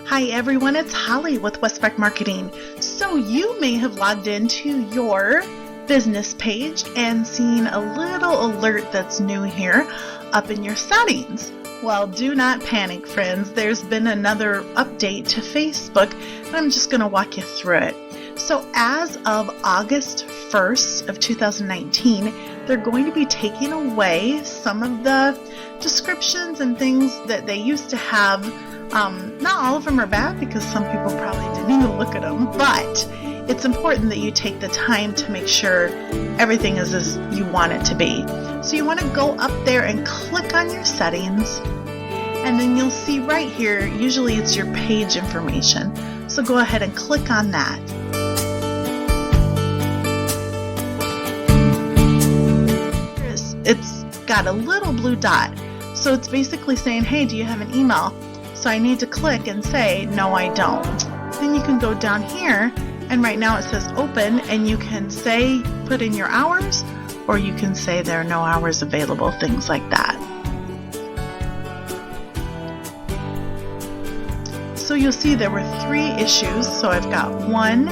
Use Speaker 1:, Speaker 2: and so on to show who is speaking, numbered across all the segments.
Speaker 1: Hi everyone, it's Holly with Westbeck Marketing. So you may have logged into your business page and seen a little alert that's new here up in your settings. Well, do not panic, friends. There's been another update to Facebook, and I'm just going to walk you through it. So as of August 1st of 2019, they're going to be taking away some of the descriptions and things that they used to have. Not all of them are bad because some people probably didn't even look at them, but it's important that you take the time to make sure everything is as you want it to be. So you want to go up there and click on your settings, and then you'll see right here, usually it's your page information. So go ahead and click on that. It's got a little blue dot. So it's basically saying, hey, do you have an email? So I need to click and say, no, I don't. Then you can go down here, and right now it says open, and you can say, put in your hours, or you can say there are no hours available, things like that. So you'll see there were 3 issues. So I've got 1,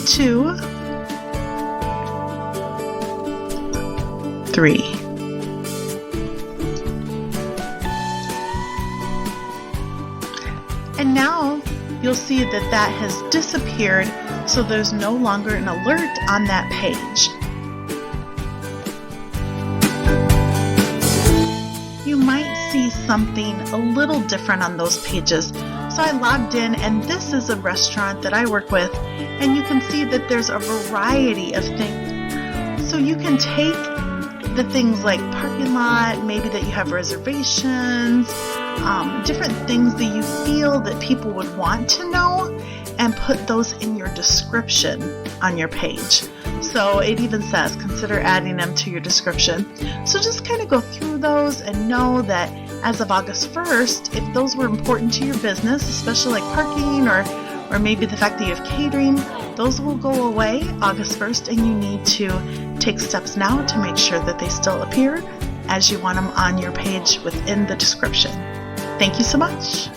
Speaker 1: 2, 3. And now you'll see that that has disappeared, so there's no longer an alert on that page. You might see something a little different on those pages. So I logged in, and this is a restaurant that I work with, and you can see that there's a variety of things. So you can take the things like parking lot, maybe that you have reservations, different things that you feel that people would want to know, and put those in your description on your page. So it even says consider adding them to your description. So just kind of go through those and know that as of August 1st, if those were important to your business, especially like parking or maybe the fact that you have catering, those will go away August 1st, and you need to take steps now to make sure that they still appear as you want them on your page within the description. Thank you so much.